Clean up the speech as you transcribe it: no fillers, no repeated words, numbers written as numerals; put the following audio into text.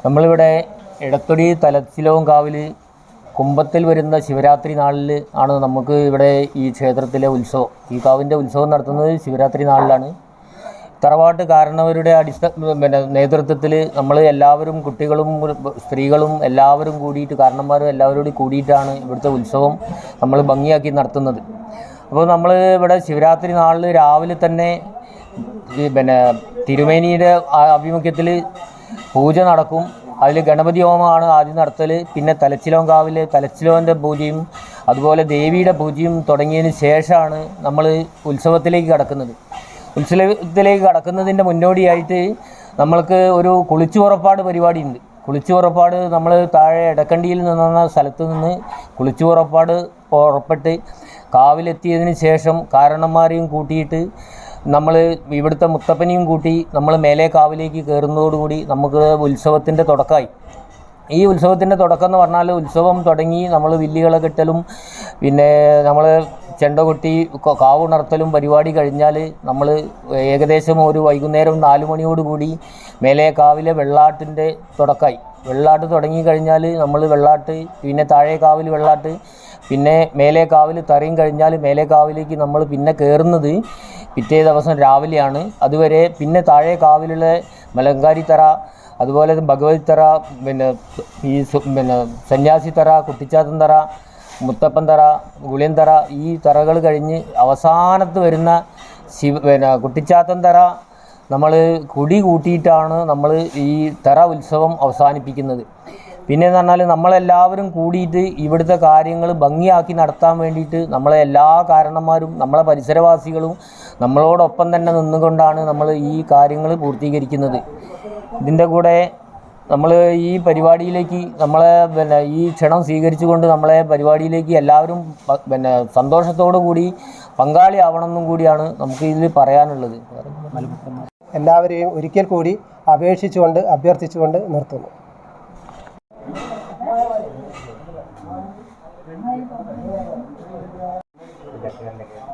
നമ്മളിവിടെ എടത്തൊടി തലച്ചിലോങ്കാവിൽ കുമ്പത്തിൽ വരുന്ന ശിവരാത്രി നാളിൽ ആണ് നമുക്ക് ഇവിടെ ഈ ക്ഷേത്രത്തിലെ ഉത്സവം, ഈ കാവിൻ്റെ ഉത്സവം നടത്തുന്നത് ശിവരാത്രി നാളിലാണ്. തറവാട്ട് കാരണവരുടെ നേതൃത്വത്തിൽ നമ്മൾ എല്ലാവരും, കുട്ടികളും സ്ത്രീകളും എല്ലാവരും കൂടിയിട്ട്, കാരണന്മാരും എല്ലാവരും കൂടി കൂടിയിട്ടാണ് ഇവിടുത്തെ ഉത്സവം നമ്മൾ ഭംഗിയാക്കി നടത്തുന്നത്. അപ്പോൾ നമ്മൾ ഇവിടെ ശിവരാത്രി നാളിൽ രാവിലെ തന്നെ തിരുമേനിയുടെ ആഭിമുഖ്യത്തിൽ പൂജ നടക്കും. അതിൽ ഗണപതി ഹോമമാണ് ആദ്യം നടത്തൽ. പിന്നെ തലച്ചിലോങ്കാവിൽ തലച്ചിലോൻ്റെ പൂജയും അതുപോലെ ദേവിയുടെ പൂജയും തുടങ്ങിയതിന് ശേഷമാണ് നമ്മൾ ഉത്സവത്തിലേക്ക് കടക്കുന്നത്. ഉത്സവത്തിലേക്ക് കടക്കുന്നതിൻ്റെ മുന്നോടിയായിട്ട് നമ്മൾക്ക് ഒരു കുളിച്ചുപുറപ്പാട് പരിപാടിയുണ്ട്. കുളിച്ചുപുറപ്പാട് നമ്മൾ താഴെ എടക്കണ്ടിയിൽ നിന്ന സ്ഥലത്ത് നിന്ന് പുറപ്പെട്ട് കാവിലെത്തിയതിന് ശേഷം കാരണന്മാരെയും കൂട്ടിയിട്ട് നമ്മൾ ഇവിടുത്തെ മുത്തപ്പനെയും കൂട്ടി നമ്മൾ മേലെ കാവിലേക്ക് കയറുന്നതോടുകൂടി നമുക്ക് ഉത്സവത്തിൻ്റെ തുടക്കമായി. ഈ ഉത്സവത്തിൻ്റെ തുടക്കം എന്ന് പറഞ്ഞാൽ ഉത്സവം തുടങ്ങി നമ്മൾ വില്ലുകളെ കെട്ടലും പിന്നെ നമ്മൾ ചെണ്ട കൊട്ടി കാവുണർത്തലും പരിപാടി കഴിഞ്ഞാൽ നമ്മൾ ഏകദേശം ഒരു വൈകുന്നേരം 4 മണിയോടുകൂടി മേലെ കാവിലെ വെള്ളാട്ടിൻ്റെ തുടക്കമായി. വെള്ളാട്ട് തുടങ്ങിക്കഴിഞ്ഞാൽ നമ്മൾ വെള്ളാട്ട്, പിന്നെ താഴെ കാവിൽ വെള്ളാട്ട്, പിന്നെ മേലെ കാവിൽ തറയും കഴിഞ്ഞാൽ മേലെ കാവിലേക്ക് നമ്മൾ പിന്നെ കയറുന്നത് പിറ്റേ ദിവസം രാവിലെയാണ്. അതുവരെ പിന്നെ താഴെ കാവിലുള്ള മലങ്കാരി തറ, അതുപോലെ ഭഗവതി തറ, സന്യാസി തറ, കുട്ടിച്ചാത്തൻ തറ, മുത്തപ്പൻ തറ, ഗുളിയൻ തറ, ഈ തറകൾ കഴിഞ്ഞ് അവസാനത്ത് വരുന്ന കുട്ടിച്ചാത്തൻ തറ നമ്മൾ കുടി കൂട്ടിയിട്ടാണ് നമ്മൾ ഈ തറ ഉത്സവം അവസാനിപ്പിക്കുന്നത്. പിന്നെയെന്ന് പറഞ്ഞാൽ നമ്മളെല്ലാവരും കൂടിയിട്ട് ഇവിടുത്തെ കാര്യങ്ങൾ ഭംഗിയാക്കി നടത്താൻ വേണ്ടിയിട്ട് നമ്മളെ എല്ലാ കാരണന്മാരും നമ്മളെ പരിസരവാസികളും നമ്മളോടൊപ്പം തന്നെ നിന്നുകൊണ്ടാണ് നമ്മൾ ഈ കാര്യങ്ങൾ പൂർത്തീകരിക്കുന്നത്. ഇതിൻ്റെ കൂടെ നമ്മൾ ഈ പരിപാടിയിലേക്ക് നമ്മളെ ഈ ക്ഷണം സ്വീകരിച്ചുകൊണ്ട് നമ്മളെ പരിപാടിയിലേക്ക് എല്ലാവരും സന്തോഷത്തോടു കൂടി പങ്കാളിയാവണമെന്നും കൂടിയാണ് നമുക്ക് ഇതിൽ പറയാനുള്ളത്. എല്ലാവരെയും ഒരിക്കൽ കൂടി അഭ്യർത്ഥിച്ചുകൊണ്ട് നിർത്തുന്നു. ഇതൊക്കെ